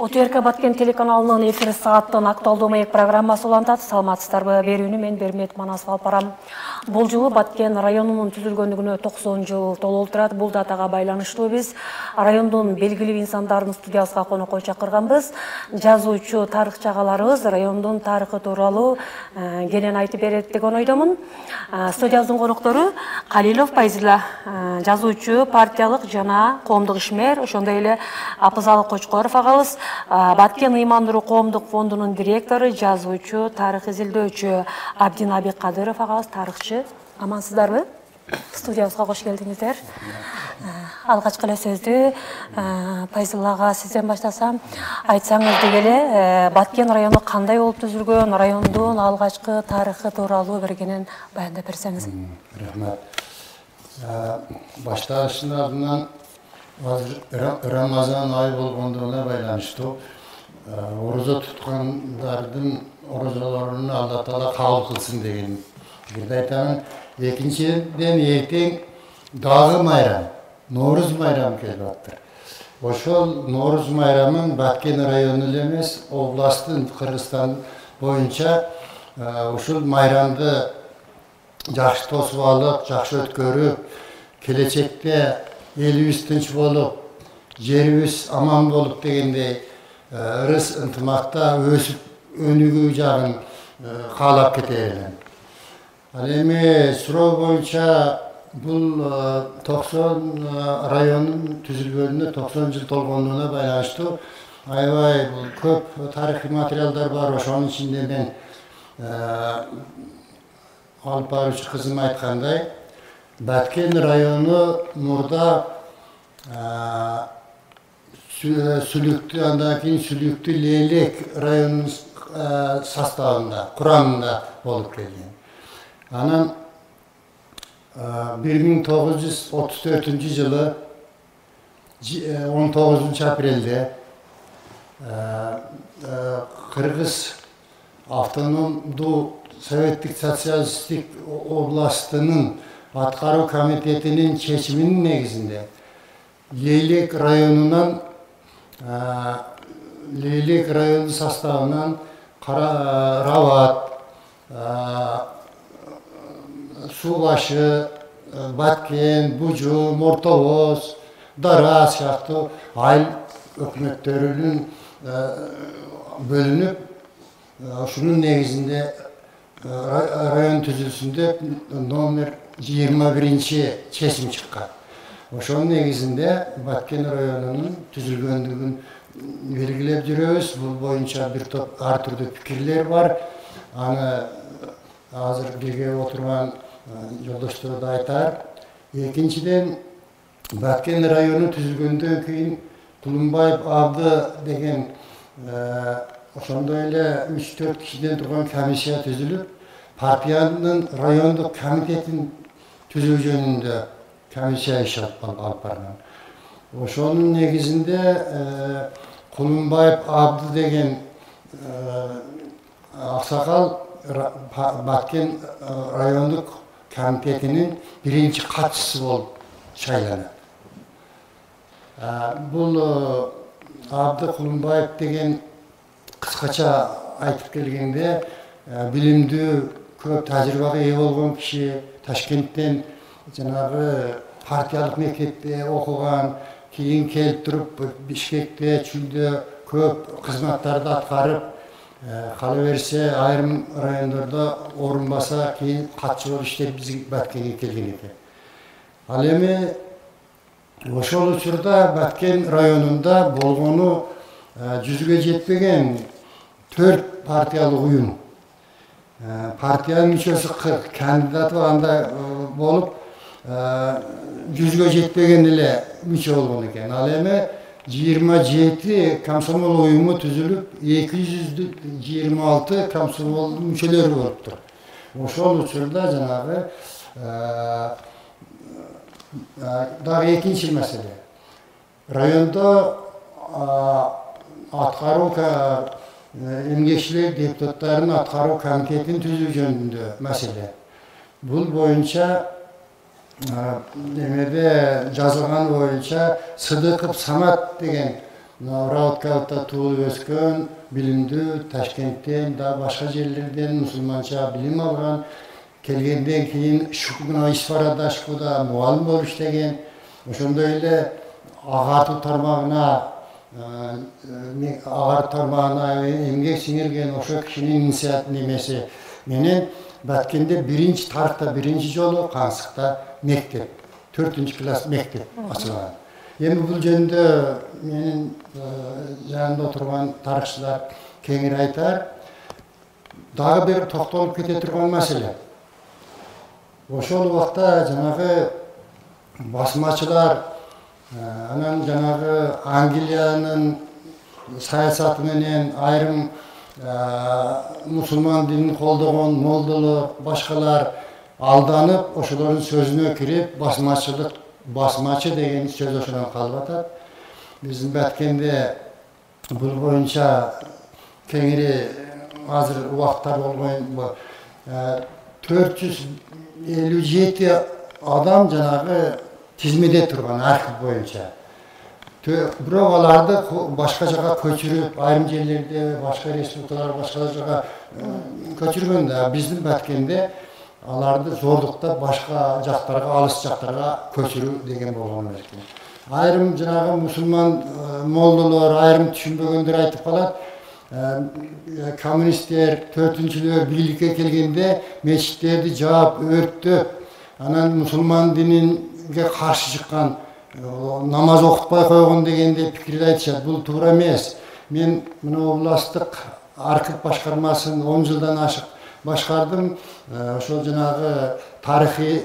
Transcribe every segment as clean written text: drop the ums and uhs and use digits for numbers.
ОТРК Баткен телеканалынын эфир сааттын актуалдуу маек программасы улантат. Саламатсыздарбы, берүүнү мен Бермет Манасов алып барам. Бул жылы Баткен районунун түзүлгөндүгүнө 90 жыл толуп турат. Бул датага байланыштуу биз райондун белгилүү инсандарын студиябызга конокко чакырганбыз. Жазуучу, тарыхчы агаларыбыз райондун тарыхы тууралуу кенен айтып берет деген ойдомун. Студиябыздын коноктору Калилов Пайзила, жазуучу, партиялык жана коомдук ишмер, ошондой эле Апызалы Кочкоров агабыз, Баткен ыймандыруу коомдук фондунун директору, жазуучу, тарых изилдөөчү Абдин Абиккадыров агабыз, тарыхчы. Амансыздарбы? Студиябызга кош келдиңиздер. Алгачкы эле сөздү Пайзылага сизден баштасам, айтсаңыз дегеле Баткен району кандай болуп түзүлгөн, райондун алгачкы тарыхы тууралуу бир кенен баяндап берсеңиз. Рахмат. Башташынын алдынан Рамазан айы болгондугуна байланыштуу орозо туткандардын орозолорун Алла Таала кабыл кылсын деген пикирди айтамын. Экинчиден эртең дагы майрам, Норуз майрамы келип атат. Ошол Норуз майрамын Баткен району эле эмес, областтын Кыргызстан боюнча ушул майрамды жакшы тосуп алып, жакшы өткөрүп, келечекте элибиз тынч болуп, жерибиз аман болуп дегендей ырыс ынтымакта өсүп өнүгүү жагын каалап кете элем. Ал эми суроо боюнча бул 90 районун түзүлгөнүнө 90 жыл толгондугуна байланыштуу аябай көп тарыхый материалдар бар. Ошонун ичинде мен алып баруучу кызым айткандай, Баткен району мурда Сүлүктү, андан кийин Сүлүктү Лейлек районунун составында, курамында болуп келген. Анан 1934 жылы 19 апрелде Кыргыз автономдуу советтик социалисттик областынын аткаруу комитетинин чечиминин негизинде Лейлек районунан Лейлек районунун составынан Рабат, Субашы, Баткен, Бужу, Мортовоз, Дара сыяктуу айыл өкмөттөрүнүн бөлүнүп, ошонун негизинде район түзүлүшүндө номер 21 чечим чыккан. Ошонун негизинде Баткен районунун түзүлгөндүгүн белгилеп жүрөбүз. Бул боюнча бир топ ар түрдүү пикирлер бар. Аны азыр бирге отурган жолдоштор да айтар. Экинчиден, Баткен району түзүлгөндөн кийин Тулумбаев Абды деген ошондой эле 3-4 кишиден турган комиссия түзүлүп, партиянын райондук комитетин түзүү жөнүндө комиссия иш алып барган. Ошонун негизинде Кулумбаев Абды деген аксакал Баткен райондук комитетинин биринчи катчысы болуп шайланат. Бул Абды Кулумбаев деген кыскача айтып келгенде билимдүү, көп тажрыйбага ээ болгон киши, Ташкенттен жанагы партиялык мектепте окуган, кийин келип туруп Бишкекте, Чүлдө көп кызматтарды аткарып, кала берсе айрым райондордо орун баса, кийин катчы болуп иштеп биз Баткенге келген экен. Ал эми ошол учурда Баткен районунда болгону жүзгө жетпеген 4 партиялык уюм. Партиянын мүчөсү 40, кандидаты анда болуп, жүзгө жетпеген эле мүчө болгон экен. Ал эми 27 комсомол уюму түзүлүп, 226 комсомол мүчөлөрү болуптур. Ошол учурда жанагы дагы экинчи маселе. Райондо аткаруу emgekçilik deputatlarının atkarı komitetin tüzүү jönündө mesele. Bul boyunca demede жазылган boyunca Sıdıkov Samat деген Rautkalıkta tuğulu өскөн, bilimdүү, Taşkent'ten da başka yerlerden musulmança bilim algan, kelgenden keyin Şukuna İsfaradaşku'da muallim bolup işlegen, oşonda öyle ağartı tarmağına emgek sinirgen oşo kişinin inisiat nemesi. Menen Batkende birinci tarihta birinci jolu Kansık'ta mektep, 4. klas mektep açılgan. Endi bul jönündө menin yanında oturgan tarıhçılar kеңири aytar. Dagы bir toktolup kete turgan mesele. Oşol wagtda janagı basmaçılar, anan janagı Angliyanın sayasatı menen ayrım musulman dinini koldogon moldalar, başkalar aldanıp oşoların sözüne kirip basmaçı degen söz oşodan kalıp atat. Bizim Batkende bu boyunca kеңири hazır wagtlar bolgoyn 457 adam janagı tizmede turgan arxiv boyunca. Bирок аларды башка жака көчүрүп, айрым жерлерде башка республикалар башка жака көчүргөн да биздин Баткенде аларды зордуктап башка жактарга, алыс жактарга көчүрүү деген болгон экен. Айрым жанагы мусулман молдолор, айрым түшүнбөгөндөр айтып калат. Коммунисттер, төртүнчүлөр бийликке келгенде мечиттерди жаап, өрттөп, анан мусулман дининге каршы чыккан намаз окутпай койгон дегенде пикирди айтышат. Бул туура эмес. Мен мына областтык архив башкармасын 10 жылдан ашык башкардым. Ошол жанагы тарыхый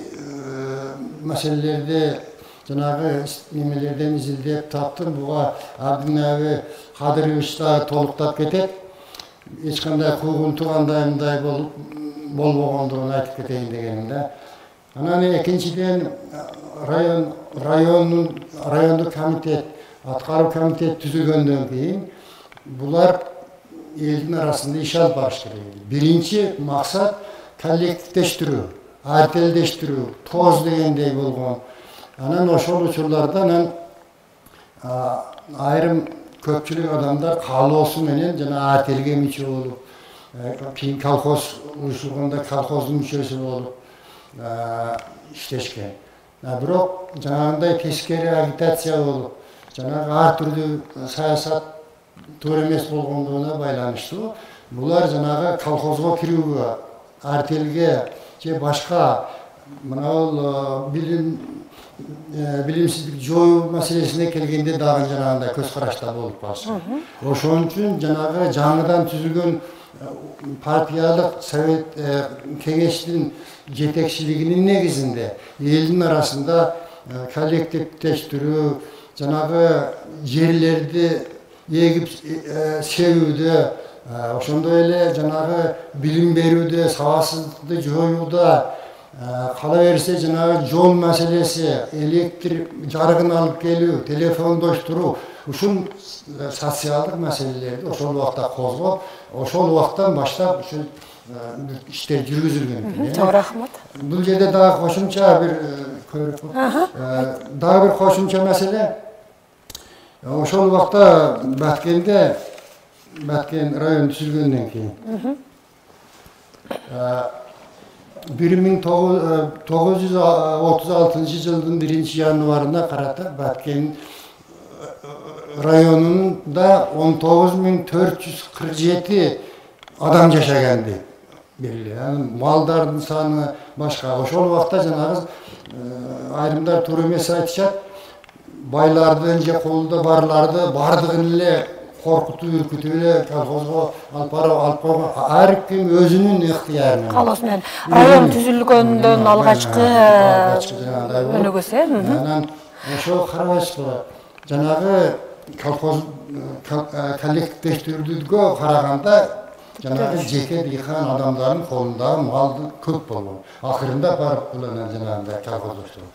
маселелерди жанагы немелерден изилдеп таптым. Буга Абдынаби Кадырович да толуктап кетет. Эч кандай куугунтук андай болбогондугун айтып кетейин дегенде. Анан экинчиден райондук комитет, аткаруу комитет түзүлгөндөн кийин булар элдин арасында иш алып барыш керек. Биринчи максат коллективдештирүү, артелдештирүү, тоз дегендей болгон. Анан ошол учурларда айрым көпчүлүк адамдар каалоосу менен жана артелге мүчө болуп, кийин колхоз уюшулганда колхоздун мүчөсү болуп иштешкен. Бирок жанагындай тескери агитация болуп, жанагы ар түрдүү саясат туура эмес болгондугуна байланыштуу булар жанагы колхозго кирүүгө, артелге же башка мына билимсиздик жоюу маселесине келгенде дагы жанагындай көз карашта болуп калышат. Ошон үчүн жанагы жаңыдан түзүлгөн партиялык совет кеңештин жетекчилигинин негизинде элдин арасында коллективдештирүү, жанагы жерлерди эгип себүүдө, ошондой эле жанагы билим берүүдө, сабатсыздыкты жоюуда, кала берсе жанагы жол маселеси, электр жарыгын алып келүү, телефондоштуруу, ушул социалдык маселелерди ошол убакта козгоп, ошол убактан баштап ушул иштер жүргүзүлгөн. Рахмат. Бул жерде дагы кошумча бир маселе. Ошол убакта Баткен район түзүлгөндөн кийин 1936 жылдын 1-январына карата Баткен районунда 19.447 адам жашаган дейт. Малдардын саны башка. Ошол убакта жанагы айрымдар туура эмес айтышат. Байлардын же колунда барларды бардыгын эле коркутуп, үркүтүп эле колхозго алып койгон. Ар ким өзүнүн ыктыяры менен. Калоос менен район түзүлгөндөн алгачкы өнөгөсү. Анан ошол карабашпы жанагы колхоз коллективдештирүүгө караганда жанагы жеке дыйкан адамдардын колундагы мал көп болгон. Акырында барып булардан жанагындай колхоздоштуруп.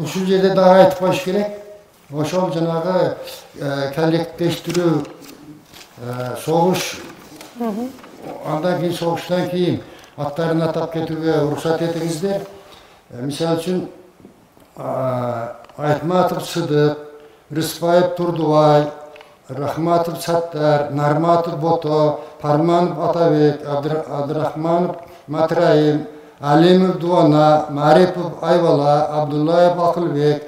Ушул жерде дагы айтып коюш керек. Ошол жанагы коллективдештирүү Soğuş, andan keyin soğuştan keyin atlarını atap ketүүгө уруксат этиңиздер. Misal üçün Айтматов Sıdık, Rıspayev Turduvay, Rahmatov Sattar, Narmatov Boto, Parmanov Atabek, Abdurrahmanov Matraim, Alimov Duana, Maripov Ayvala, Abdullayev Akılbek,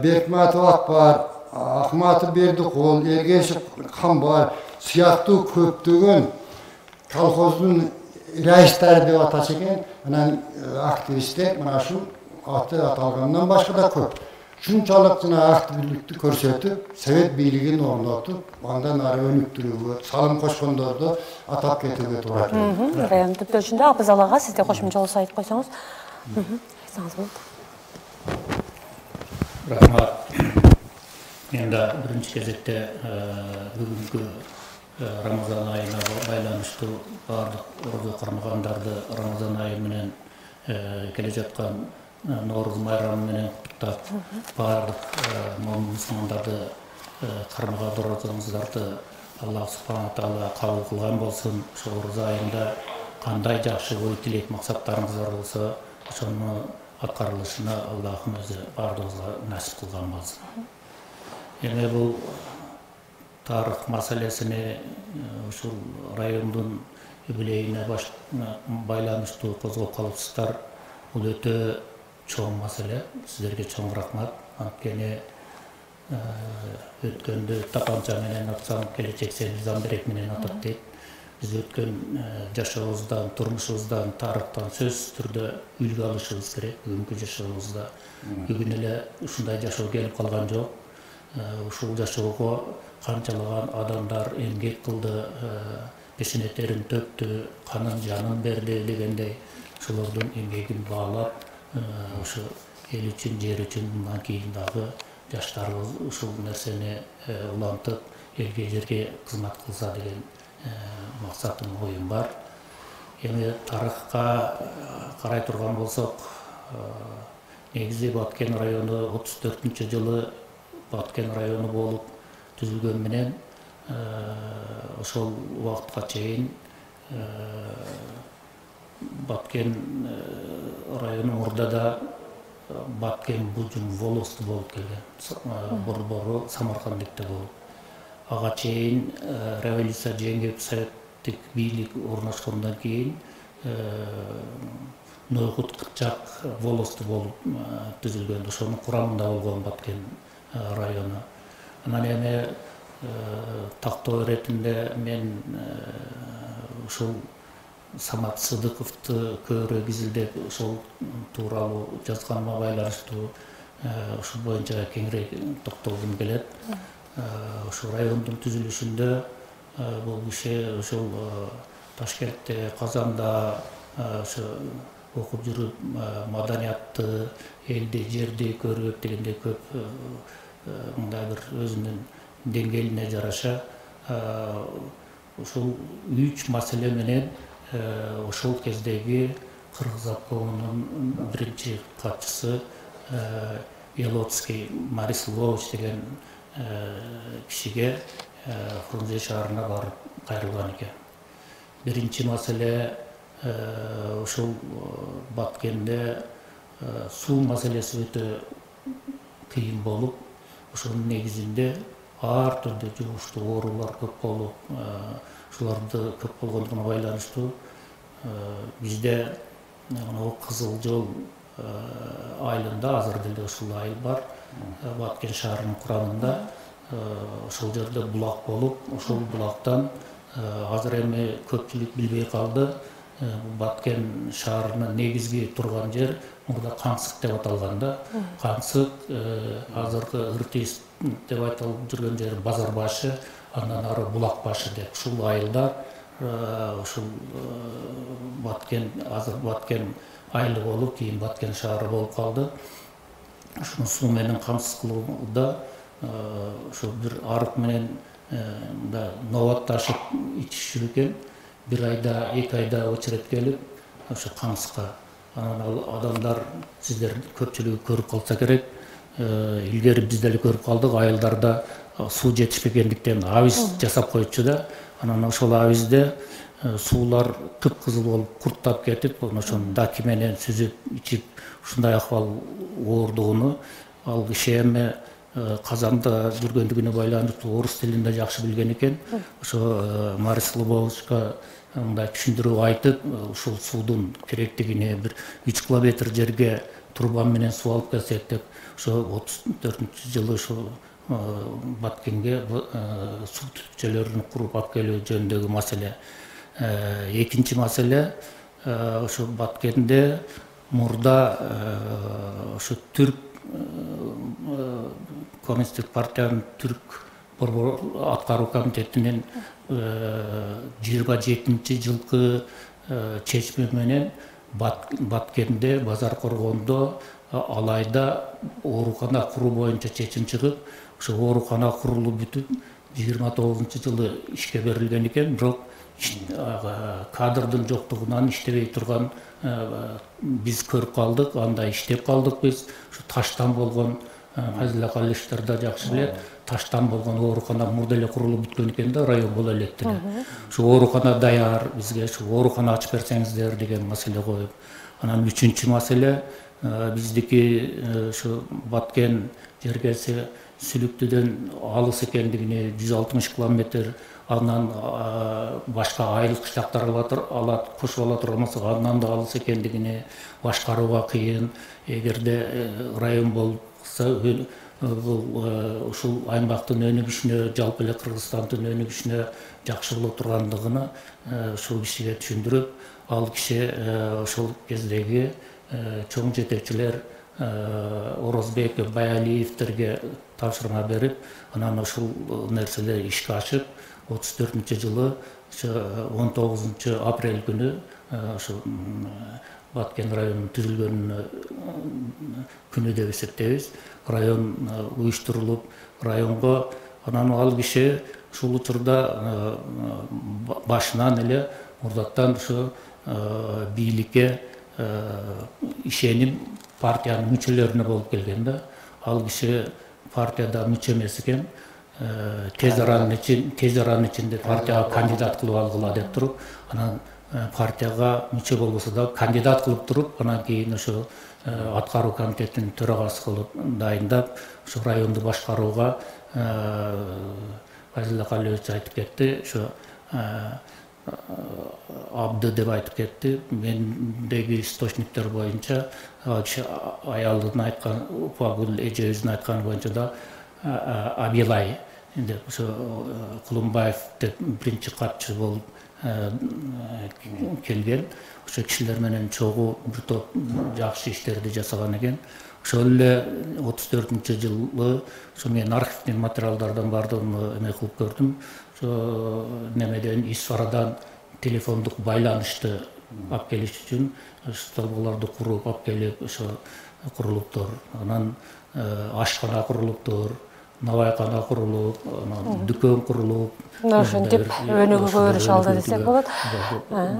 Bekmatov Akbar, Ahmatov Berdiqul, Ergeshev Kambar siyahtуу көптөгөн колхоздун рәистери деп атаса экен, анан активисттер мына ушул аты аталгандан башка да көп. Шунчалык жана активдикти көрсөтүп, совет бийлигин орнотуп, андан ары өнүктүрүүгө, салым кошкондорду атап кетүүгө туура келди. Район түптөшүндө Абыз алага сизде кошумчалуу айтып койсоңуз. Айтсаңыз болот. Рахмат. Енді бірінші кезекте бүгінгі Рамазан айына байланышты барлық орғы қармағандарды Рамазан айы менен келе жатқан Наурыз майрамы менен құттықтап, барлық мұсылмандарды қармаға оразаңыздарды Аллах субхана тағала қабыл қылған болсын. Ораза айында қандай жақсы ой тілек мақсаттарыңыздар болса, соны атқарылышына Аллахым өзі барлығыңызға нәсіп қылған болсын. Енді бұл тарих мәселесіне ушул райондун юбилейине байланыштуу козгоп калыпсыздар. Бул өтө чоң маселе. Сиздерге чоң рахмат. Анткени өткөндө тапанча менен атсаң, келечекте мыйзам берек менен атат дейт. Биз өткөн жашообуздан, турмушубуздан, тарыхтан сөзсүз түрдө үлгү алышыбыз керек. Бүгүнкү жашообузда бүгүн эле ушундай жашоо келип калган жок. Ушул жашоого канчалаган адамдар эмгек кылды, пешене терин төктү, канын жанын берди дегендей, ошолордун эмгегин баалап, ушу эл үчүн, жер үчүн мындан кийин дагы жаштарыбыз ушул нерсени улантып, элге жерге кызмат кылса деген максатым, оюм бар. Эми тарыхка карай турган болсок, негизи Баткен району 34-жылы Баткен району болуп түзүлгөн менен ошол убакытка чейин Баткен району мурдада Баткен Бужум волосу болуп келген. Борбору Самаркандыкта болуп. Ага чейин революция жеңип советтик бийлик орношкондон кийин Нойхут Кыпчак волосу болуп түзүлгөн. Ошонун курамында болгон Баткен району. Анан эми тактоо иретинде мен ушул Самат Сыдыковду көбүрөөк изилдеп, ошол тууралуу жазганга байланыштуу ушул боюнча кеңирээк токтолгум келет. Ошол райондун түзүлүшүндө бул киши ошол Ташкентте, Казанда ошо окуп жүрүп маданиятты, элди, жерди көрүп дегендей көп мындай бир өзүнүн деңгээлине жараша ушул 3 маселе менен ошол кездеги Кыргыз обкомунун биринчи катчысы Елоцкий Марис Львович деген кишиге Фрунзе шаарына барып кайрылган экен. Биринчи маселе ушул Баткенде суу маселеси өтө кыйын болуп, ошонун негизинде ар түрдүү жугуштуу оорулар көп болуп, ушуларды көп болгондугуна байланыштуу бизде Кызыл Жол айылында, азыр деле ушул айыл бар, Баткен шаарынын курамында, ошол жерде булак болуп, ошол булактан азыр эми көпчүлүк билбей калды. Баткен шаарынын негизги турган жер мурда Каңсык деп аталганда, Каңсык азыркы Ыртис деп айтылып жүргөн жер Базар башы, андан ары Булак башы деп ушул айылдар ушул Баткен, азыр Баткен айылы болуп, кийин Баткен шаары болуп калды. Ушуну суу менен камсыздуулукта ошо бир арык менен новат ташып ичишир экен. Бир айда, 2 айда очерет келип, ошо Каңсыкка. Анан адамдар, сиздер көпчүлүгү көрүп калса керек, илгери биз деле көрүп калдык, айылдарда суу жетишпегендиктен абиз жасап койчу да. Анан ошол абизде суулар кыпкызыл болуп курттап кетип, ошону даки менен сүзүп ичип ушундай акыбал оордугуну ал киши эми Казанда жүргөндүгүнө байланыштуу орус тилин да жакшы билген экен. Ошо Марис Лубовичка мындай түшүндүрүп айтып, ушул суудун керектигине бир 3 километр жерге турбан менен суу алып келсек деп, ошо 34-жылы ошо Баткенге суу түтүкчөлөрүн куруп алып келүү жөнүндөгү маселе. Экинчи маселе, ошо Баткенде мурда ошо түрк коммунисттик партиянын түрк борбор аткаруу комитетинин 27-жылкы чечими менен Баткенде, Базар Коргондо алайда оорукана куруу боюнча чечим чыгып, ошо оорукана курулуп бүтүп 29-жылы ишке берилген экен. Бирок кадрдын жоктугунан иштебей турган биз көрүп калдык, анда иштеп калдык биз. Ушу таштан болгон Фазила Калишевдер да жакшы билет. Таштан болгон оорукана мурда эле курулуп бүткөн экен да, район боло элек деле. Ушу оорукана даяр, бизге ушу оорукана ачып берсеңиздер деген маселе коюп. Анан үчүнчү маселе, биздики ушу Баткен жергеси Сүлүктүдөн алыс экендигине 160 километр, андан башка айыл кыштактар алат, кошуп ала турган болсок, андан да алыс экендигине башкарууга кыйын. Эгерде район болсо, бул ушул аймактын өнүгүшүнө, жалпы эле Кыргызстандын өнүгүшүнө жакшы боло тургандыгына ушул кишиге түшүндүрүп, ал киши ошол кездеги чоң жетекчилер Орозбек, Баялиевтерге тапшырма берип, анан ушул нерселер ишке ашып, 34-жылы 19 апрель күнү ошо Баткен районунун түзүлгөнүнө күнү деп эсептейбиз. Район уюштурулуп, районго анан ал киши ушул учурда башынан эле мурдаттан ушу бийликке ишенип партиянын мүчөлөрүнө болуп келген да. Ал киши партияда мүчө эмес экен. Тез аранын ичинде партияга кандидат кылып алгыла деп туруп, анан партияга мүчө болбосо да кандидат кылып туруп, анан кийин ошо аткаруу комитетинин төрагасы кылып дайындап, ошо районду башкарууга Фазила Калиевич айтып кетти, ошо абды деп айтып кетти. Мендеги источниктер боюнча аялдын айткан, Упагүл эжебиздин айтканы боюнча да Абилай деп ошо Кулумбаев деп биринчи катчы болуп келген. Ошо кишилер менен чогуу бир топ жакшы иштерди жасаган экен. Ошол эле 34-жылы ошо мен архивдин материалдардан бардыгын эме кылып көрдүм. Ошо немеден Исфарадан телефондук байланышты алып келиш үчүн столболорду куруп алып келип, ошо курулуптур. Анан ашкана курулуптур, навайкана курулуп, анан дүкөн курулуп. Ошентип өнүгүүгө өрүш алды десек болот.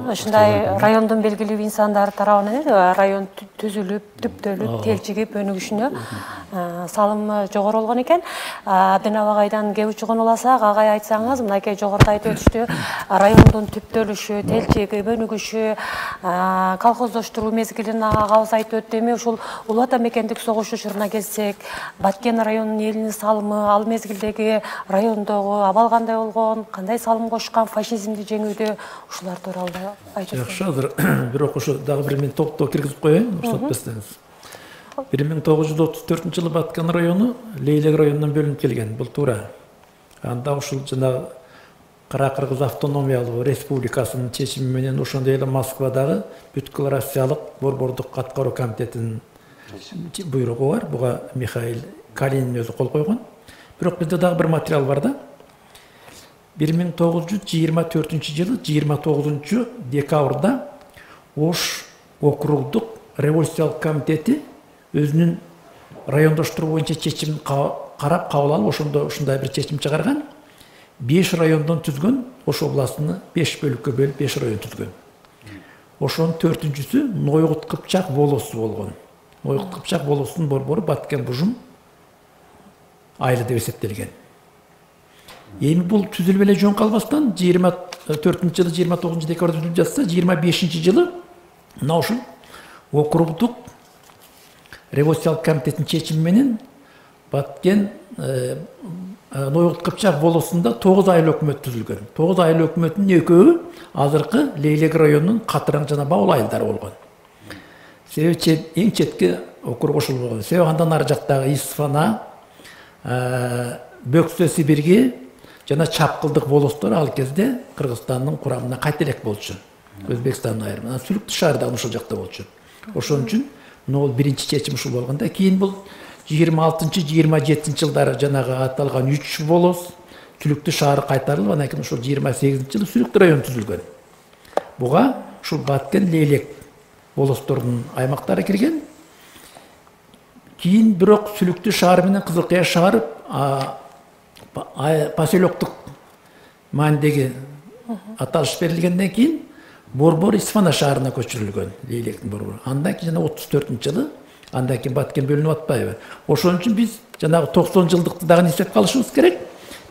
Ушундай райондун белгилүү инсандары тарабынан район түзүлүп, түптөлүп, телчигип өнүгүшүнө салымы жогору болгон экен. Абден абагайдан кеп учугун уласак, агай айтсаңыз, мынакей жогоруда айтып өтүштү, райондун түптөлүшү, телчигип өнүгүшү, колхоздоштуруу мезгилин агабыз айтып өттү. Эми ушул Улуу Ата мекендик согуш учуруна келсек, Баткен районунун элинин салымы, ал мезгилдеги райондогу абал кандай болгон, кандай салым кошкан фашизмди жеңүүдө, ушулар тууралуу айтып өтсөңүз. Жакшы, азыр бирок ошо дагы бир мен топтоо киргизип коеюн, уруксат берсеңиз. 1934-жылы Баткен району Лейлек районунан бөлүнүп келген, бул туура. Анда ушул жанагы Кара Кыргыз автономиялуу республикасынын чечими менен ошондой эле Москвадагы бүткүл Россиялык борбордук аткаруу комитетинин буйругу бар. Буга Михаил Калинин өзү кол койгон. Бирок бизде дагы бир материал бар да. 1924-жылы 29 декабрда Ош округдук революциялык комитети өзүнүн райондоштуруу боюнча чечимин карап кабыл алып, ошондо ушундай бир чечим чыгарган. 5 райондон түзгөн, Ош областыны 5 бөлүккө бөлүп 5 район түзгөн. Ошонун 4-үнчүсү Нойгут Кыпчак болосу болгон. Нойгут Кыпчак болосунун борбору Баткен Бужум айылы деп эсептелген. Эми бул түзүлүп эле жөн калбастан 24 жылы 29 декабрда түзүлүп жатса 25 жылы мына ушул округдук революциялык комитеттин чечими менен Баткен Ноюгут Кыпчак болосунда 9 айыл өкмөт түзүлгөн. 9 айыл өкмөтүнүн экөөү азыркы Лейлек районунун Катыраң жана Бабыл айылдары болгон. Себеби эң четки округ ошол болгон. Себеби андан ары жактагы Исфана, Бөксө Сибирги жана Чапкылдык болостор ал кезде Кыргызстандын курамына кайта элек болчу. Өзбекстандын айрымынан Сүлүктүү шаар да ошол жакта болчу. Ошон үчүн мына биринчи чечим ушул болгондо, кийин бул 26-27 жылдары жанагы аталган 3 болос Сүлүктүү шаары кайтарылып, андан кийин ушул 28 жылы Сүлүктүү район түзүлгөн. Буга ушул Баткен, Лейлек болостордун аймактары кирген. Кийин бирок Сүлүктүү шаары менен Кызылкыя шаары поселоктук маанидеги аталыш берилгенден кийин Борбор Исфана шаарына көчүрүлгөн, Лейлектин Борбор. Андан кийин жана 34 жылы андан кийин Баткен бөлүнүп атпайбы. Ошон үчүн биз жанагы 90 жылдыкты дагы эсепке алышыбыз керек.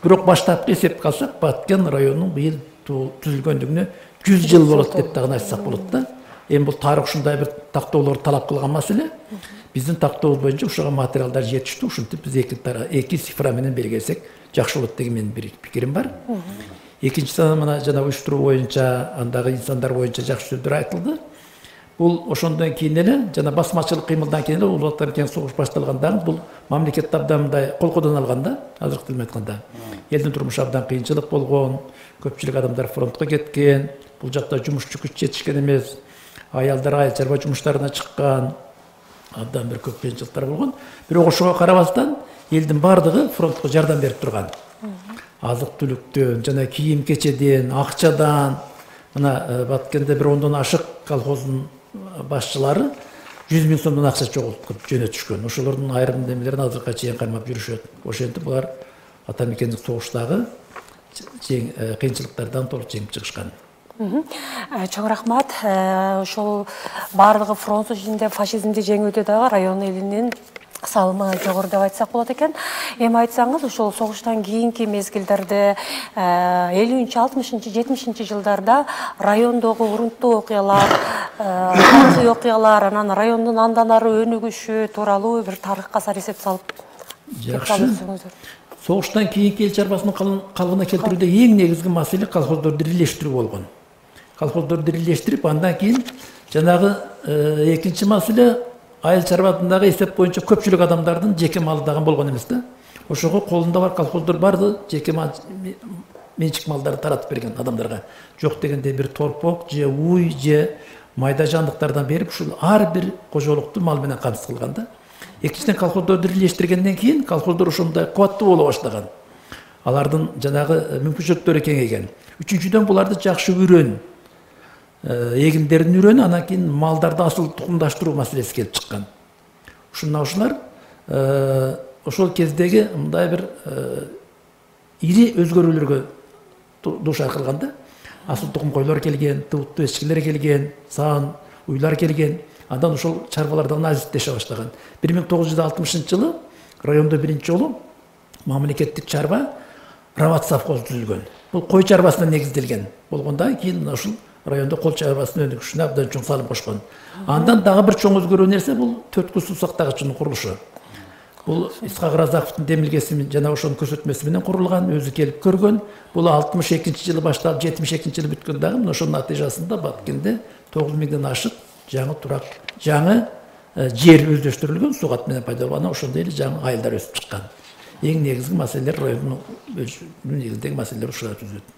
Бирок баштапкы эсепке алсак, Баткен районунун быйыл түзүлгөндүгүнө 100 жыл болот деп дагы айтсак болот да. Эми бул тарых ушундай бир тактоолор талап кылган маселе. Биздин тактообуз боюнча ушуга материалдар жетиштүү. Ушинтип биз эки цифра менен белгилесек жакшы болот деген менин бир пикирим бар. Экинчиден мына жана уюштуруу боюнча, андагы инсандар боюнча жакшы сөздөр айтылды. Бул ошондон кийин эле жана басмачылык кыймылдан кийин эле Улуу Отар кеңеш согуш башталганда бул мамлекет абдан мындай колкодон алганда, азыркы тил менен айтканда, элдин турмушу абдан кыйынчылык болгон, көпчүлүк адамдар фронтко кеткен, бул жакта жумушчу күч жетишкен эмес, аялдар айыл чарба жумуштарына чыккан, абдан бир көп кыйынчылыктар болгон. Бирок ошого карабастан элдин бардыгы фронтко жардам берип турган. Азык-түлүктөн жана кийим-кечеден, акчадан, мына Баткенде бир 10дон ашык колхоздун башчылары 100 000 сомдон акча чогултуп жөнөтүшкөн. Ошолордун айрым немелерин азыркыга чейин кармап жүрүшөт. Ошентип булар ата мекендик согуштагы кыйынчылыктардан толук жеңип чыгышкан. Чоң рахмат. Ошол баардыгы фронт ичинде фашизмди жеңүүдө дагы район элинин салымы жогору деп айтсак болот экен. Эми айтсаңыз, ошол согуштан кийинки мезгилдерде 50-60, 70 жылдарда райондогу урунттуу окуялар, тарыхый окуялар, анан райондун андан ары өнүгүшү тууралуу бир тарых касар эсеп салып жакшы. Согуштан кийинки эл чарбасынын калыбына келтирүүдө эң негизги маселе колхоздорду ирилештирүү болгон. Колхоздорду ирилештирип, андан кийин жанагы экинчи маселе айыл чарбасындагы эсеп боюнча көпчүлүк адамдардын жеке малы дагы болгон эмес да. Ошого колунда бар колхоздор барды, жеке менчик малдарды таратып берген адамдарга. Жок дегенде бир торпок же уй же майда жандыктардан берип, ушул ар бир кожолукту мал менен камсыз кылган да. Экинчиден колхоздорду ирилештиргенден кийин колхоздор ошондой кубаттуу боло баштаган. Алардын жанагы мүмкүнчүлүктөрү кеңейген. Үчүнчүдөн буларды жакшы үйрөн, эгиндердин үйрөнү, анан кийин малдарды асыл тукумдаштыруу маселеси келип чыккан. Ушулар ошол кездеги мындай бир ири өзгөрүүлөргө дуушар кылган да. Асыл тукум койлор келген, тууттуу эчкилер келген, саан уйлар келген. Андан ошол чарбалардан азиттеше баштаган. 1960 жылы райондо биринчи жолу мамлекеттик чарба Рават совхозу түзүлгөн. Бул кой чарбасына негизделген болгондон кийин ушул райондо кол чарбасынын өнүгүшүнө абдан чоң салым кошкон. Андан дагы бир чоң өзгөрүү нерсе бул төрткүл суу сактагычынын курулушу. Бул Исхак Разаковдун демилгеси жана ошонун көрсөтмөсү менен курулган, өзү келип көргөн. Бул 62 жылы башталып 72 жылы бүткөн дагы мына ошонун натыйжасында Баткенде 9000ден ашык жаңы турак, жаңы жер өздөштүрүлгөн, сугат менен пайда болгон, ошондой эле жаңы айылдар өсүп чыккан. Эң негизги маселелер райондун негизиндеги маселелер ушуга түзөт.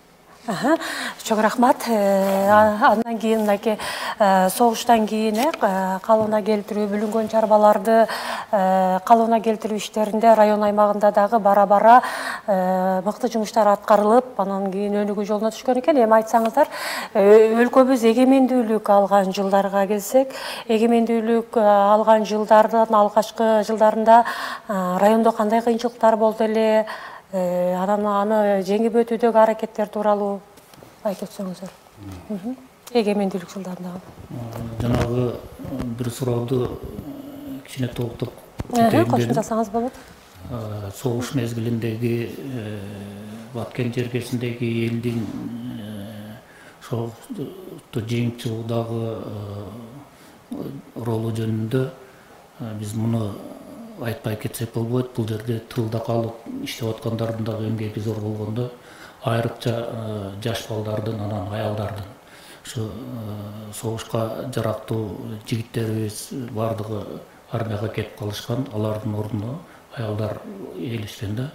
Чоң рахмат. Андан кийин мынакей согуштан кийин калыбына келтирүү, бүлүнгөн чарбаларды калыбына келтирүү иштеринде район аймагында дагы бара-бара мыкты жумуштар аткарылып, анан кийин өнүгүү жолуна түшкөн экен. Эми айтсаңыздар, өлкөбүз эгемендүүлүк алган жылдарга келсек, эгемендүүлүк алган жылдардын алгачкы жылдарында райондо кандай кыйынчылыктар болду эле? Анан аны жеңип өтүүдөгү аракеттер тууралуу айтып өтсөңүздөр. Эгемендүүлүк жылдарындагы. Жанагы бир сурооду кичине толуктуп кошумчасаңыз болот. Согуш мезгилиндеги Баткен жергесіндегі елдің соғысты жеңіп шығудағы ролы жөнінде біз мұны айтпай кетсек болбойт. Бұл жерде тылда қалып иштеп аткандардын дагы эмгеги зор болгондо, айрыкча жаш балдардын, анан аялдардын соғышқа жарактуу жигиттерибиз бардыгы армияга кетип калышкан. Алардын ордуна аялдар ээлишкен да.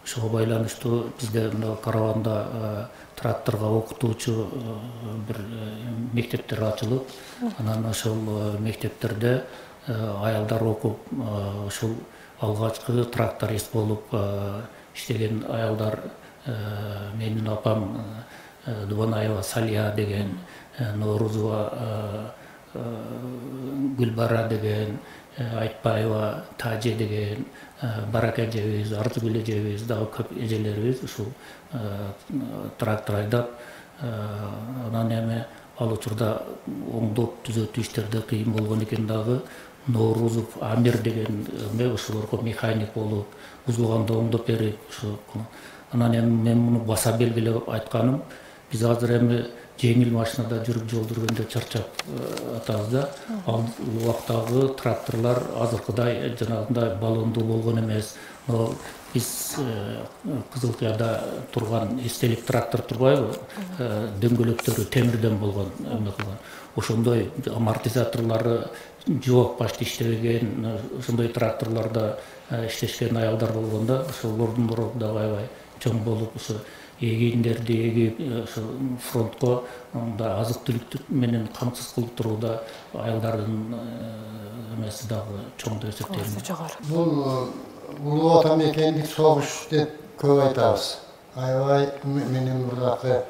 Ошого байланыштуу бизде караванда тракторго окутуучу бир мектептер ачылып, анан ошол мектептерде аялдар окуп, ошол алгачкы тракторист болуп иштеген аялдар, менин апам Дубанаева Салия деген, Норузова Гүлбара деген, Айтпаева Тажи деген, Барак эжебиз, Арзыгүл эжебиз, дагы көп эжелерибиз ушул трактор айдап, анан эми ал учурда оңдоп түзөтүү иштерде кыйын болгон экен дагы. Норузов Амир деген ошолорго механик болуп, бузулганда оңдоп берип, анан эми мен муну баса белгилеп айтканым, биз азыр эми жеңил машинада жүрүп жол жүргөндө чарчап атабыз да. Ал убактагы тракторлар азыркыдай жанагындай баллондуу болгон эмес. Биз Кызылкыяда турган эстелик трактор турбайбы? Дөңгөлөктөрү темирден болгон эме кылган. Ошондой амортизаторлору жок, башты иштебеген, ошондой тракторлордо иштешкен аялдар болгондо, ошолордун роли дагы аябай чоң болуп, ошо эгиндерди эгип, ошо фронтко азык түлүк менен камсыз кылып турууда аялдардын эмеси дагы чоң деп эсептейм. Бул Улуу Отан мекендик согуш деп көп айтабыз. Аябай менин мурдакы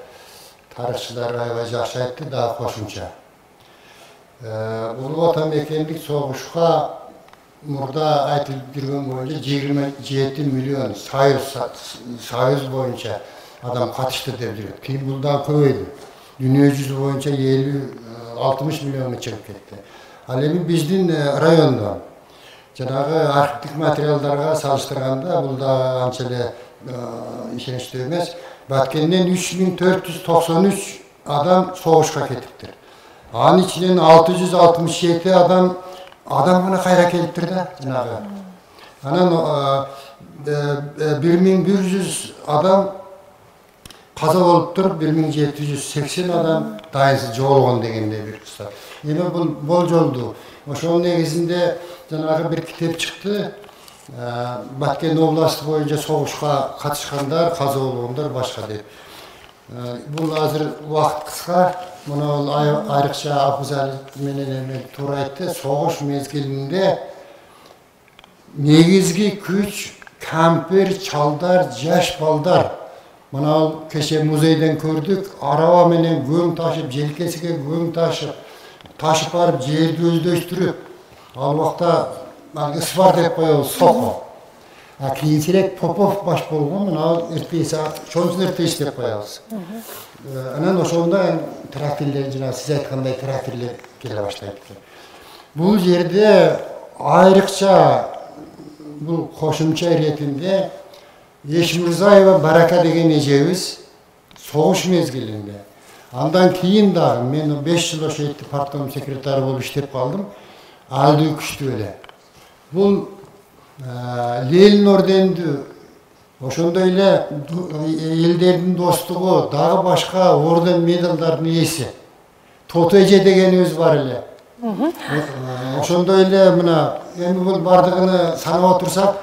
тарыхчылар аябай жакшы айтты, дагы кошумча. Улуу Отан мекендик согушка мурда айтылып жүргөн боюнча 27 миллион союз боюнча адам катышты деп жүрөт. Кийин бул дагы көбөйдү. Дүйнө жүзү боюнча 50-60 миллионго чыгып кетти. Ал эми биздин райондон жанагы архивдик материалдарга салыштырганда бул да анча эле ишеничтүү эмес. Баткенден 3493 адам согушка кетиптир. Анын ичинен 667 адам гана кайра келиптир да жанагы. Анан 1100 адам каза болуптур, 1780 адам дайынсыз жоголгон дегендей бир кыса. Эми бул болжолду. Ошонун негизинде жанагы бир китеп чыкты. Баткен областы боюнча согушка катышкандар, каза болгондар башка деп. Бул азыр убакыт кыска. Муну айрыкча Абузали менен туура айтты. Согуш мезгилинде негизги күч кампир, чалдар, жаш балдар. Мына кеше музейден көрдүк, араба менен көң ташып, желкесиге көң ташып барып жерди өздөштүрүп, ал убакта ысвар деп коебуз, сохо. Кийинчерээк Попов баш болгон, мына эртеси чоңчун эртеш деп коебуз. Анан ошондо трактирлер, жана сиз айткандай трактирлер келе баштайт. Бул жерде айрыкча бул кошумча иретинде Ешмирзаева Барака деген эжебиз согуш мезгилинде. Андан кийин дагы мен 5 жыл ошо партком секретары болуп иштеп калдым. Алдуу күчтүү эле. Бул Ленин ордендүү, ошондой эле элдердин достугу, дагы башка орден медалдардын ээси. Тото эже дегенибиз бар эле. Ошондой эле мына эми бул бардыгын санап отурсак,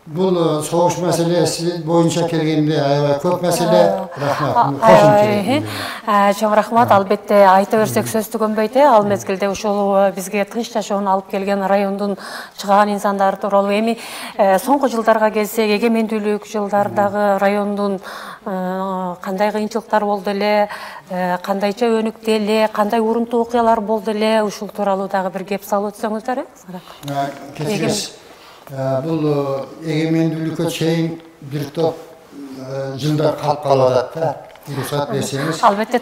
бул согуш маселеси боюнча келгенде аябай көп маселе. Рахмат. Чоң рахмат. Албетте айта берсек сөз түгөнбөйт. Ал мезгилде ушул бизге тынч жашоону алып келген райондун чыган инсандар тууралуу эми соңку жылдарга келсек, эгемендүүлүк жылдардагы райондун кандай кыйынчылыктар болду эле, кандайча өнүктү эле, кандай урунтуу окуялар болду эле, ушул тууралуу дагы бир кеп салып өтсөңүздөр. Кечиресиз. Бул эгемендүүлүккө чейин бир топ жылдар калып калып атат да. Уруксат берсеңиз. Албетте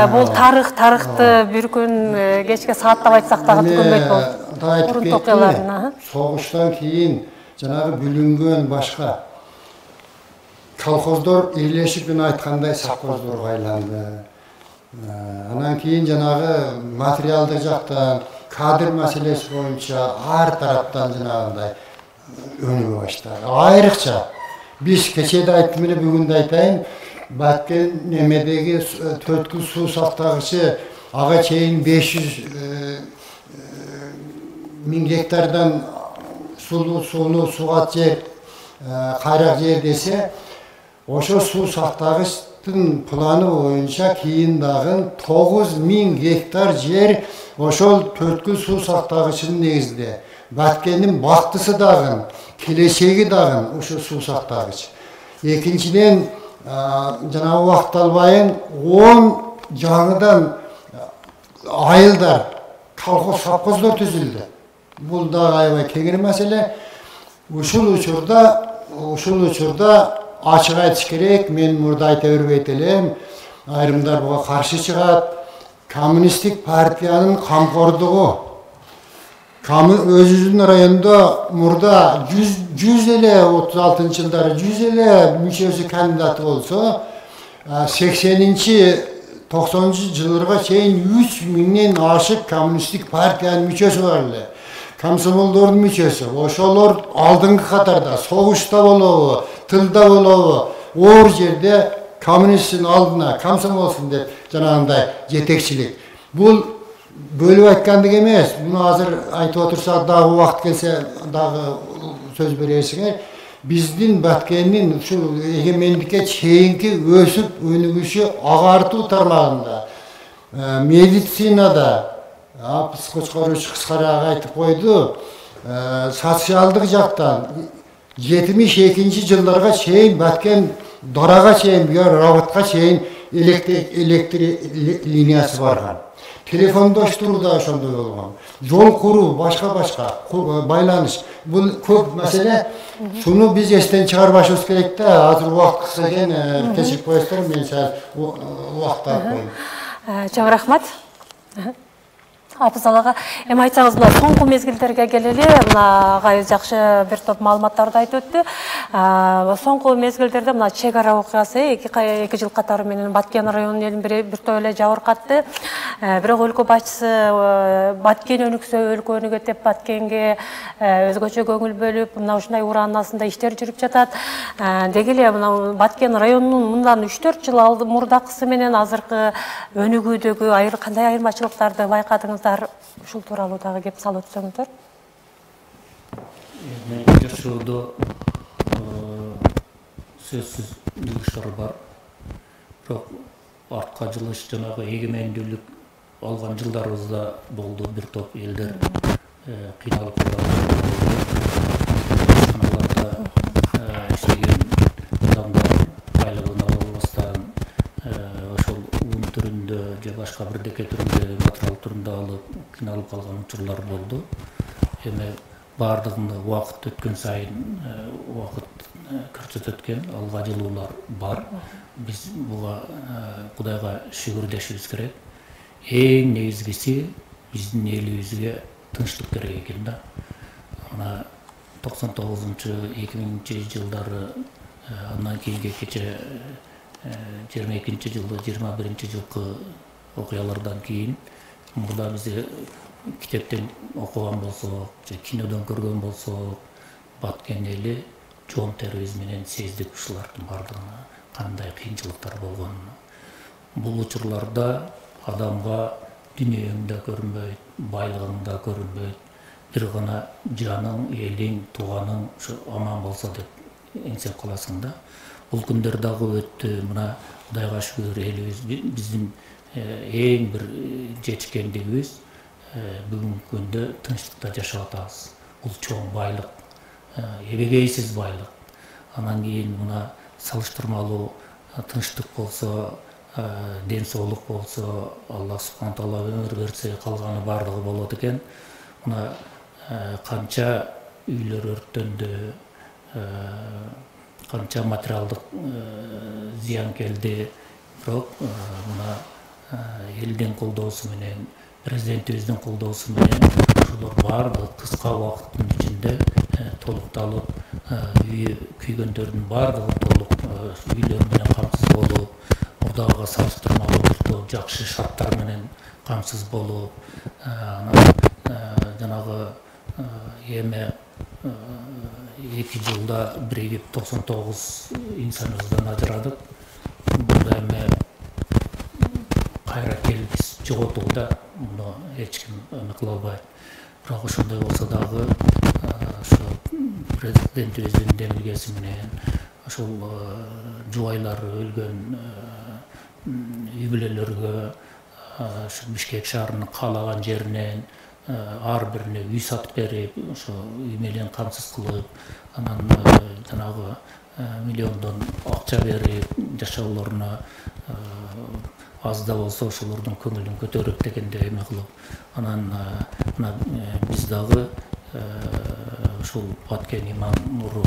бул тарыхты бир күн кечке сааттап айтсак дагы түгөнбөйт болот. Урунтуу окуяларын. Согуштан кийин жанагы бүлүнгөн башка колхоздор ирлешип мен айткандай совхоздорго айланды. Анан кийин жанагы материалдык жактан, кадр маселеси боюнча ар тараптан жанагындай өнүгө баштады. Айрыкча биз кечеде айттым эле, бүгүн да айтайын, Баткен немедеги төрткүл суу сактагычы ага чейин 500 миң гектардан сууну сугат жер, кайрак жер десе, ошо суу сактагычтын планы боюнча кийин дагы 9 миң гектар жер ошол төрткүл суу сактагычынын негизинде. Баткендин бактысы дагы, келечеги дагы ошо суу сактагыч. Экинчиден, жанагы убакыт албайын 10 жаңыдан айылдар, колхоз совхоздор түзүлдү. Бул дагы аябай кеңири маселе. Ушул учурда ачык айтыш керек, мен мурда айта бербейт элем, айрымдар буга каршы чыгат. Коммунисттик партиянын камкордугу, өзүбүздүн районда мурда 100 эле 36 жылдары 100 эле мүчөсү кандидаты болсо, 80-90 жылдарга чейин 3 миңден ашык коммунисттик партиянын мүчөсү бар эле. Комсомолдордун мүчөсү, ошолор алдыңкы катарда, согушта болобу, тылда болобу, оор жерде коммунисттин алдына комсомолсун деп жанагындай жетекчилик. Бул бөлүп айткандык эмес. Буну азыр айтып отурсак дагы убакыт келсе дагы сөз бересиңер. Биздин Баткендин ушул эгемендикке чейинки өсүп өнүгүшү агартуу тармагында, медицинада, психочкоруучу кыскараак айтып койду, социалдык жактан 72 жылдарга чейин Баткен дарага чейин, работка чейин электр линиясы барган. Телефондоштуруу да ошондой болгон. Жол куруу, башка байланыш. Бул көп маселе. Суну биз эстен чыгарбашыбыз керек да. Азыр убакыт кыса экен, кечирип коесуздар, мен сәл убакыт алып коеюн. Чоң рахмат. Абзал ага, эми айтсаңыз, мына соңку мезгилдерге келели, мына агай жакшы бир топ маалыматтарды айтып өттү. Соңку мезгилдерде мына чек ара окуясы 2 жыл катары менен Баткен районунун элин бир топ эле жабыркатты. Бирок өлкө башчысы Баткен өнүксө, өлкө өнүгөт деп Баткенге өзгөчө көңүл бөлүп, мына ушундай ураанын астында иштер жүрүп жатат. Деги эле мына Баткен районунун мындан 3-4 жыл мурдакысы менен азыркы өнүгүүдөгү кандай айырмачылыктарды байкадыңыздар? Ушул тууралуу дагы кеп салып өтсөңүздөр. Жашоодо сөзсүз жыгыштар бар. Бирок артка жылыш, жанагы эгемендүүлүк алган жылдарыбызда болду. Бир топ элдер кыйналып иштеген адамдар байлыгын ала албастан ошол ун түрүндө же башка бирдеке түрүндө, материал түрүндө алып кыйналып калган учурлар болду. Эми баардыгында убакыт өткөн сайын убакыт көрсөткөн алга жылуулар бар. Биз буга Кудайга шүгүр дешибиз керек. Эң негизгиси биздин элибизге тынчтык керек экен да. Ана 99-2000 жылдары андан кийинки кече 22-жылы, 21-жылкы окуялардан кийин мурда биз китептен окуган болсок, же кинодон көргөн болсок, Баткен эли жон терибиз менен сездик ушулардын бардыгына кандай кыйынчылыктар болгонун. Бул учурларда адамга дүнүйөң да көрүнбөйт, байлыгың да көрүнбөйт. Бир гана жаның, элиң, тууганың ушу аман болсо деп эңсеп каласың да. Бул күндөр дагы өттү. Мына Кудайга шүгүр, элибиз биздин эң бир жетишкендигибиз бүгүнкү күндө тынчтыкта жашап атабыз. Бул чоң байлык, эбегейсиз байлык. Анан кийин мына салыштырмалуу тынчтык болсо, ден соолук болсо, Аллах субхана таала өмүр берсе, калганы бардыгы болот экен. Мына канча үйлөр өрттөндү, канча материалдык зыян келди. Бирок мына элдин колдоосу менен, президентибиздин колдоосу менен ушулар баардыгы кыска убакыттын ичинде толукталып, үйү күйгөндөрдүн баардыгы толук үйлер менен камсыз болуп, мурдагыга салыштырмалуу турду жакшы шарттар менен камсыз болуп, жанагы эми 2 жылда биригип 99 инсаныбыздан ажырадык. Бул эми кайра келип биз жоготууда муну эч ким эме кыла албайт. Бирок ошондой болсо дагы ошо президентибиздин демилгеси менен ошол жубайлары өлгөн үй бүлөлөргө Бишкек шаарынын каалаган жеринен ар бирине үй сатып берип, ошо үй менен камсыз кылып, анан жанагы миллиондон акча берип, жашоолоруна аз да болсо ошолордун көңүлүн көтөрүп дегенде эме кылып, анан биз дагы ошол Баткен имам нуру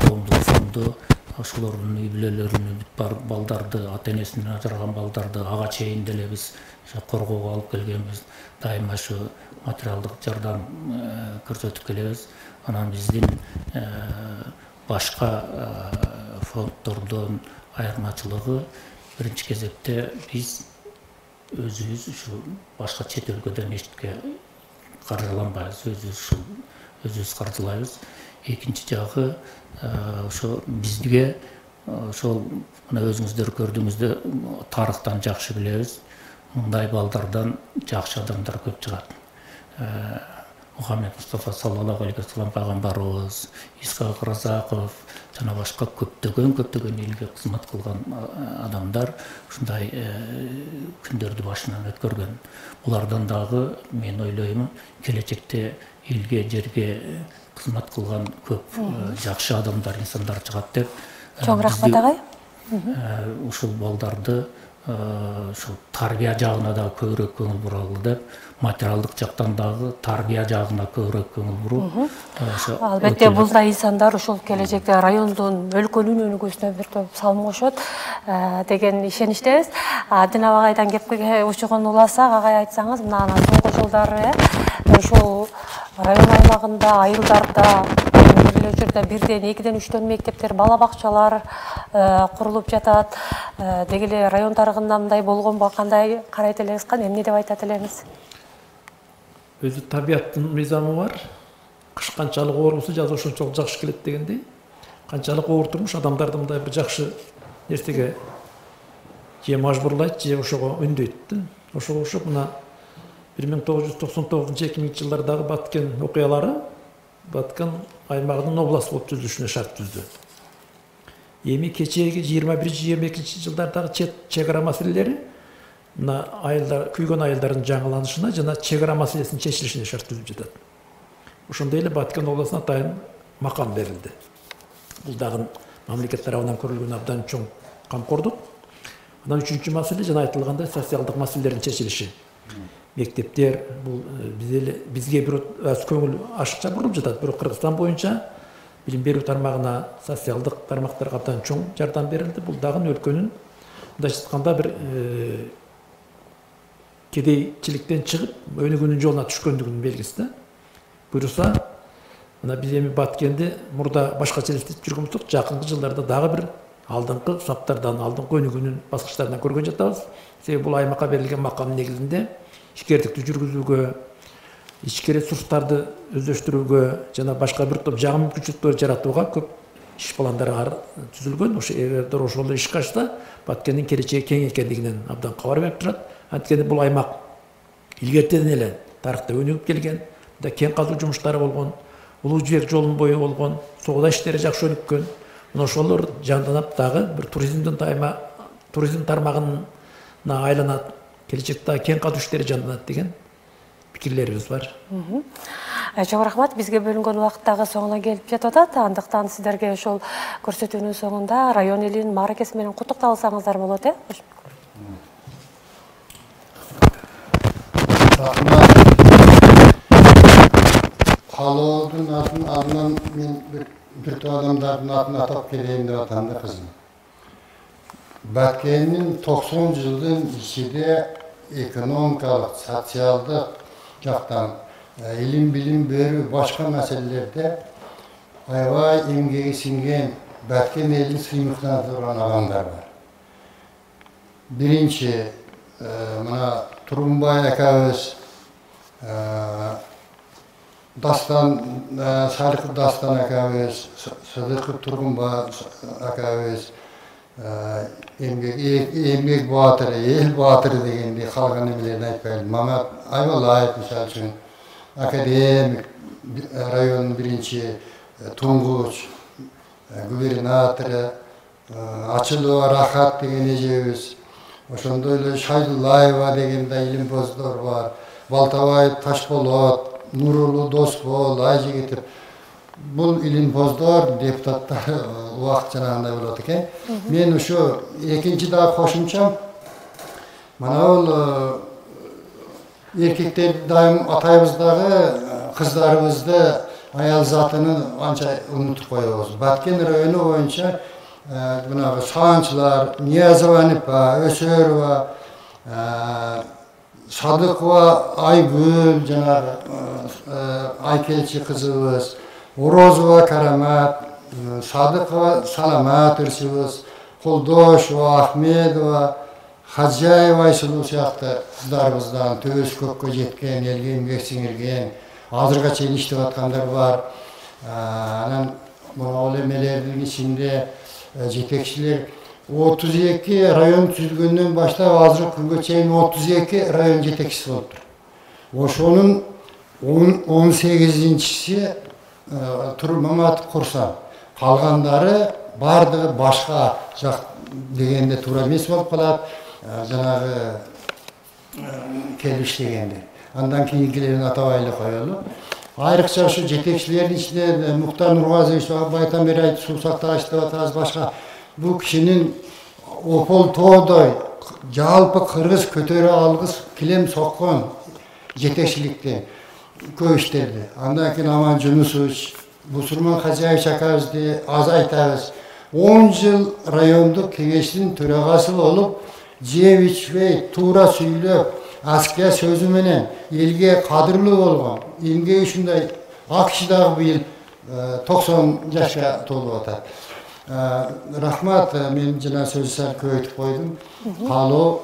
коомдук фонду ошолордун үй бүлөлөрүнү балдарды, ата энесинен ажыраган балдарды ага чейин деле биз коргоого алып келгенбиз. Дайыма ушу материалдык жардам көрсөтүп келебиз. Анан биздин башка фонддордон айырмачылыгы биринчи кезекте биз өзүбүз ушу башка чет өлкөдөн эчтеке каржыланбайбыз, өзүбүз каржылайбыз. Экинчи жагы ошо бизге ошол мына өзүңүздөр көрдүңүздөр, тарыхтан жакшы билебиз. Мындай балдардан жакшы адамдар көп чыгат. Мухаммед Мустафа саллаллаху алейхи вассалам пайгамбарыбыз, Исхак Разаков жана башка көптөгөн элге кызмат кылган адамдар ушундай күндөрдү башынан өткөргөн. Булардан дагы мен ойлойм, келечекте элге, жерге кызмат кылган көп жакшы адамдар, инсандар чыгат деп. Чоң рахмат агай. Ушул балдарды ошол тарбия жагына да көбүрөөк көңүл буралы деп, материалдык жактан дагы тарбия жагына көбүрөөк көңүл буруп, албетте бул да инсандар ушул келечекте райондун, өлкөнүн өнүгүүсүнө бир топ салым кошот деген ишеничтебиз. Динап агайдан кепке учугун уласак, агай айтсаңыз, мына анан соңку жылдары ушул район аймагында, айылдарда, бир жерде 1-ден 2-ден 3-төн мектептер, бала бакчалар курулуп жатат. Деги эле район тарыхында мындай болгонбу, кандай карайт элеңиз, эмне деп айтат элеңиз? Өзү табияттын мыйзамы бар. Кыш канчалык оорусу жаз ошончолук жакшы келет дегендей. Канчалык оор турмуш адамдарды мындай бир жакшы нерсеге же мажбурлайт, же ошого үндөйт. Ошого окшоп мына 1999-2000 жылдардагы Баткен окуялары Баткен аймагынын область болуп түзүлүшүнө шарт түздү. Эми кечээги 21-22 жылдардагы чек ара маселелери мына айылдар, күйгөн айылдардын жаңыланышына жана чек ара маселесинин чечилишине шарт түзүлүп жатат. Ошондой эле Баткен областына атайын макам берилди. Бул дагы мамлекет тарабынан көрүлгөн абдан чоң камкордук. Анан үчүнчү маселе жана айтылгандай социалдык маселелердин чечилиши. Мектептер бул бизге бир аз көңүл ашыкча бурулуп жатат. Бирок Кыргызстан боюнча билим берүү тармагына, социалдык тармактарга абдан чоң жардам берилди. Бул дагы өлкөнүн мындайча айтканда бир кедейчиликтен чыгып өнүгүүнүн жолуна түшкөндүгүнүн белгиси да. Буюрса, мына биз эми Баткенди мурда башкача элестетип жүргөнбүз, жакынкы жылдарда дагы бир алдыңкы саптардан, алдыңкы өнүгүүнүн баскычтарынан көргөн жатабыз. Себеби бул аймакка берилген макам негизинде ишкердикти жүргүзүүгө, ичкери ресурстарды өздөштүрүүгө жана башка бир топ жаңы мүмкүнчүлүктөр жаратууга көп иш пландары түзүлгөн. Эгерде ошол ишке ашса, Баткендин келечеги кең экендигинен абдан кабар берип турат. Анткени бул аймак илгертеден эле тарыхта өнүгүп келген, да кен казуу жумуштары болгон, Улуу Жибек жолунун бою болгон, соода иштери жакшы өнүккөн. Мына ошолор жанданып дагы бир туризм тармагына айланат. Келечекте кен казуу иштери жанданат деген пикирлерибиз бар. Чоң рахмат, бизге бөлүнгөн убакыт дагы соңуна келип жатып атат. Андыктан сиздерге ошол көрсөтүүнүн соңунда район элинин мааракеси менен куттукталсаңыздар болот, Калоодун атынан мен бир топ адамдардын атын атап келейин деп атам да кызым. Баткендин 90 жылдын ичинде экономикалык, социалдык жактан, илим билим берүү башка маселелерде аябай эмгеги сиңген Batken elin sıymıktan duran adamlar var. Birinci, mana Turumbay akabız, Dastan, Sarıkı Dastan akabız, Sadıkı Turumba akabız, Emgek Batırı, El Batırı degendi halkın emelerine aytpaylı. Mehmet Ayvalı ayet misal için akademik rayon birinci Tunguç, gubernatörü, Açılı Rahat degen ejebиz. Oşonda öyle Şaydullaeva degen de ilimpozdor var. Baltabay Taşbolot, Nurulu Dosbol, Aycı getip. Bu ilimpozdor deputatlar vaqt janagında bolot eken. Men şu ikinci daha koşumçam. Mana ol erkekler daim atayımızdağı kızlarımızda ayal zatını anca unutup koyuyoruz. Batken rayonu boyunca bunağı Saançılar, Niyazıvanıpa, Ösörova, Sadıkova, Aygül, Aykelçi kızımız, Orozova Karamat, Sadıkova Salamat ırşımız, Koldoşova, Ahmedova, Hacıyeva Aysulu siyahtı kızlarımızdan töğüs kökke jetken, elge emgek singirgen, azırga çeyli iştip atkanlar var. Bu olemelerin içinde jetekçiler 32 rayon tüzgünden başlayıp azırga künge çeyli 32 rayon jetekçisi oldu. Oşonun 18-incisi Mamat Kursan. Kalganları bardığı başka jaq degende tuura emes bolup kalat. Janagı kelbiş degende. Andan keyinkilerin atabaylı koyulu. Ayrıca şu jetekçilerin içinde Muhtar Nurgazevich baytan beri aytып suusakta açtı atırız başka. Bu kişinin Opol Toğdoy, жалпы Kırgız kötörü algız kilem sokkon jetekçilikte köşterdi. Andan keyin Aman Junusovic, Busurman Hacıyevich akabızdı az aytabız. 10 yıl rayonduk kengeşinin төрagası olup, Jevich ve tuura süylöp, asker sözü menen elge kadırlı bolgan. Emge uşunday akşıdağı bu yıl 90 yaşa tolup atat. Rahmat, men jana sözü sal köytüp koydum. Kaloo,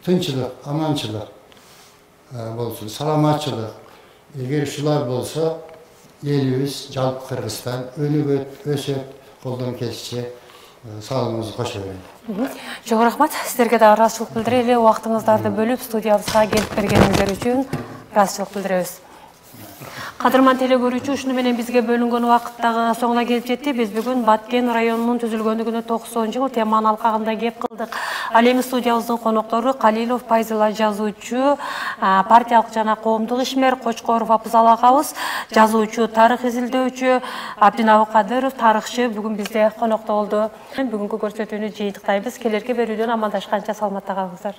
tınçılık, amançılık bolsun, salamatçılık. Eğer şular bolsa, elimiz, жалпы Kırgızstan, önügöt, ösöp, koldan kesişe sağlığımızı koşa verelim. Çok rahmat. Sizlerge de razıçılık bildireli. Vaqtыңыздарды bölüp studiyamızga gelip bergeningler üçün razıçılık bildirебиз. Кадырман теле көрүүчү, ушуну менен бизге бөлүнгөн убакыттагы соңуна келип жетти. Биз бүгүн Баткен районунун түзүлгөндүгүнө 90 жыл теманын алкагында кеп кылдык. Ал эми студиябыздын коноктору Калилов Пайзыла жазуучу, партиялык жана коомдук ишмер, Кочкоров Абзал агабыз, жазуучу, тарых изилдөөчү Абдинабы Кадыров, тарыхчы бүгүн бизде конокто болду. Бүгүнкү көрсөтүүнү жыйынтыктайбыз. Келерки берүүдөн амандашканча саламатта калыңыздар.